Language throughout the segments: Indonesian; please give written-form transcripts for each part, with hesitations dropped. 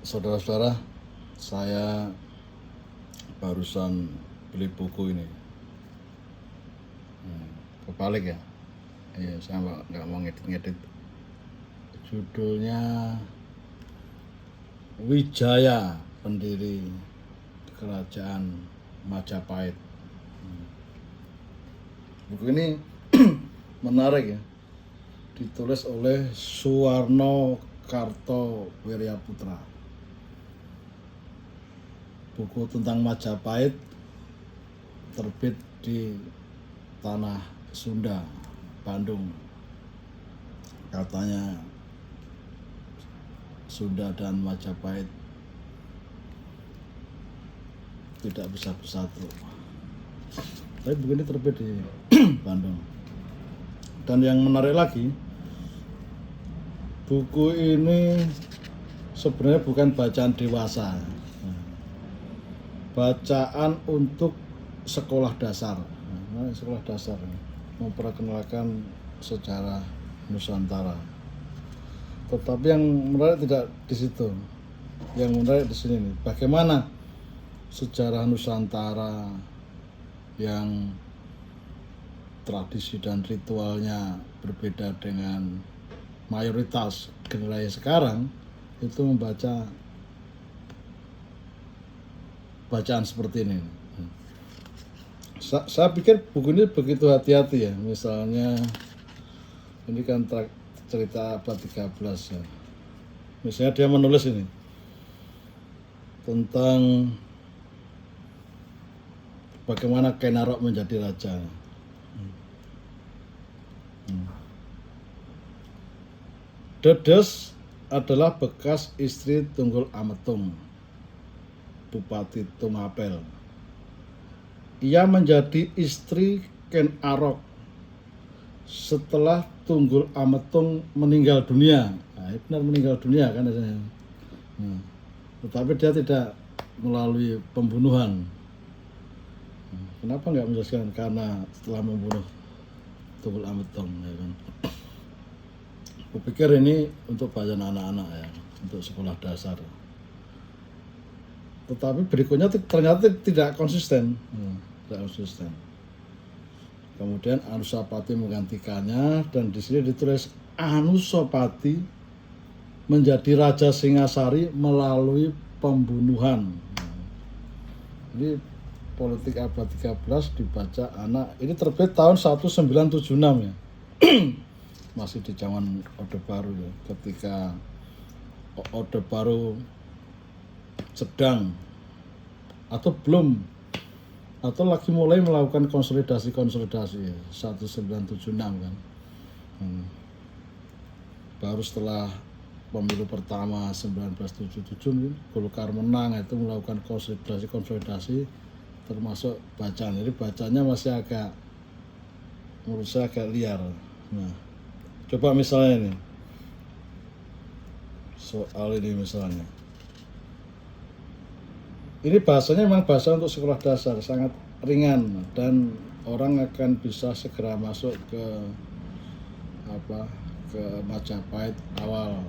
Saudara-saudara, saya barusan beli buku ini. Kebalik ya. Iya, saya nggak mau ngedit-ngedit. Judulnya Wijaya, pendiri kerajaan Majapahit. Buku ini menarik ya. Ditulis oleh Suwarno Kartowiryaputra. Buku tentang Majapahit terbit di tanah Sunda, Bandung. Katanya Sunda dan Majapahit tidak bisa bersatu. Tapi buku ini terbit di Bandung. Dan yang menarik lagi, buku ini sebenarnya bukan bacaan dewasa, bacaan untuk sekolah dasar. Sekolah dasar memperkenalkan sejarah Nusantara. Tetapi yang menarik tidak di situ. Yang menarik di sini nih, bagaimana sejarah Nusantara yang tradisi dan ritualnya berbeda dengan mayoritas generasi sekarang itu membaca bacaan seperti ini. Saya pikir buku ini begitu hati-hati ya. Misalnya ini kan cerita abad 13 ya. Misalnya dia menulis ini tentang bagaimana Kenarok menjadi raja. Dedes adalah bekas istri Tunggul Ametung, Bupati Tumapel. Ia menjadi istri Ken Arok setelah Tunggul Ametung meninggal dunia. Nah, benar meninggal dunia kan rasanya. Tetapi dia tidak melalui pembunuhan. Kenapa nggak menjelaskan? Karena setelah membunuh Tunggul Ametung, ya kan. Kupikir ini untuk bacaan anak-anak ya, untuk sekolah dasar. Tetapi berikutnya ternyata tidak konsisten, tidak konsisten. Kemudian Anusapati menggantikannya dan di sini ditulis Anusapati menjadi Raja Singasari melalui pembunuhan. Ini politik abad 13 dibaca anak. Ini terbit tahun 1976 ya. Masih di zaman Orde Baru ya, ketika Orde Baru sedang atau belum atau lagi mulai melakukan konsolidasi ya, 1976 kan. Baru setelah pemilu pertama 1977 Golkar menang, itu melakukan konsolidasi termasuk bacaan. Jadi bacanya masih agak, menurut saya agak liar. Nah, coba misalnya ini, soal ini misalnya. Ini bahasanya memang bahasa untuk sekolah dasar, sangat ringan dan orang akan bisa segera masuk ke Majapahit awal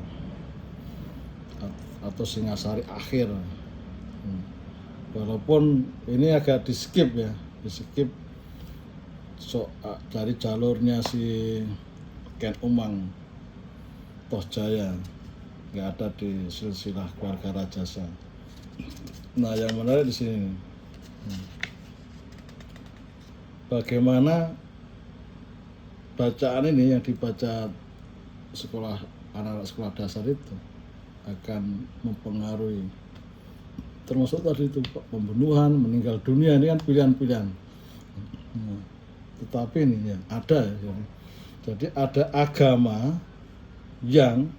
atau Singasari akhir. Walaupun ini agak di skip ya, dari jalurnya si Ken Umang Tohjaya, nggak ada di silsilah keluarga Rajasa. Nah, yang menarik di sini, bagaimana bacaan ini yang dibaca anak-anak sekolah dasar itu akan mempengaruhi, termasuk tadi itu pembunuhan, meninggal dunia, ini kan pilihan-pilihan. Tetapi ini ya ada ya. Jadi ada agama yang,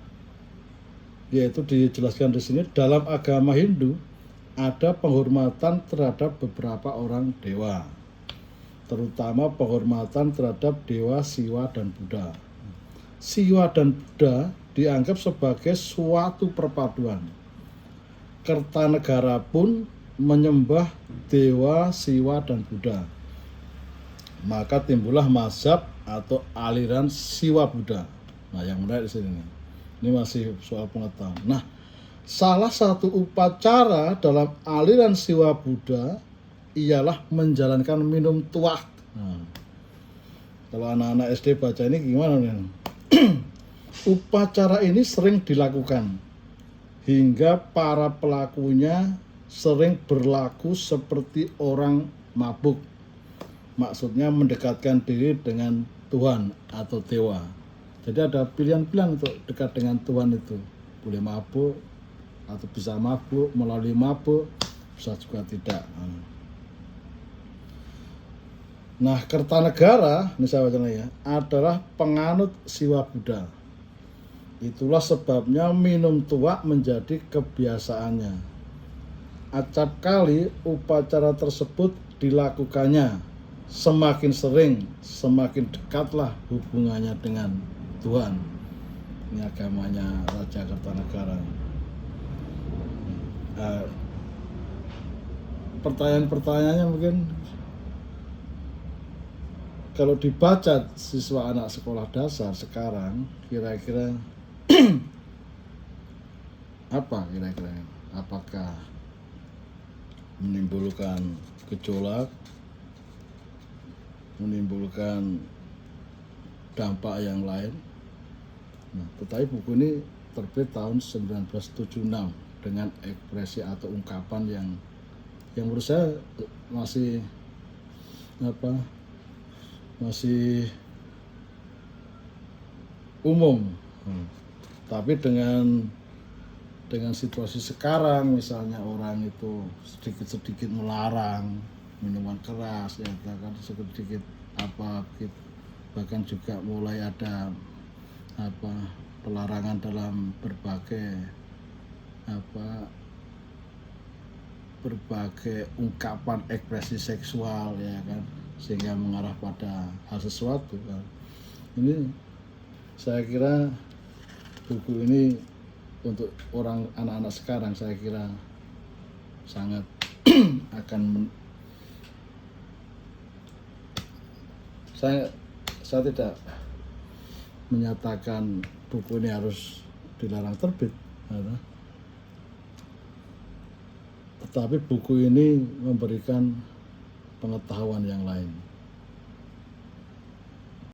yaitu dijelaskan di sini, dalam agama Hindu ada penghormatan terhadap beberapa orang dewa, terutama penghormatan terhadap dewa Siwa dan Buddha. Siwa dan Buddha dianggap sebagai suatu perpaduan. Kertanegara pun menyembah dewa Siwa dan Buddha. Maka timbullah mazhab atau aliran Siwa Buddha. Nah, yang menarik di sini. Ini masih soal pengetahuan. Nah, salah satu upacara dalam aliran Siwa Buddha ialah menjalankan minum tuak. Nah, kalau anak-anak SD baca ini gimana nih? Upacara ini sering dilakukan hingga para pelakunya sering berlaku seperti orang mabuk. Maksudnya mendekatkan diri dengan Tuhan atau dewa. Jadi ada pilihan-pilihan untuk dekat dengan Tuhan itu. Boleh mabuk atau bisa mabuk, melalui mabuk, bisa juga tidak. Nah, Kertanegara, ini saya baca ya, adalah penganut Siwa Buddha. Itulah sebabnya minum tuak menjadi kebiasaannya. Acap kali upacara tersebut dilakukannya, semakin sering, semakin dekatlah hubungannya dengan Tuhan. Ini agamanya Raja Kertanegara. Pertanyaan-pertanyaannya mungkin kalau dibaca siswa anak sekolah dasar sekarang, kira-kira apa kira-kira? Apakah menimbulkan gejolak, menimbulkan dampak yang lain? Nah, tetapi buku ini terbit tahun 1976 dengan ekspresi atau ungkapan yang menurut saya masih umum. Tapi dengan situasi sekarang, misalnya orang itu sedikit-sedikit melarang minuman keras, ya kan, sedikit bahkan juga mulai ada pelarangan dalam berbagai ungkapan ekspresi seksual, ya kan, sehingga mengarah pada hal sesuatu kan. Ini saya kira buku ini untuk anak-anak sekarang saya kira sangat saya tidak menyatakan buku ini harus dilarang terbit, tetapi buku ini memberikan pengetahuan yang lain.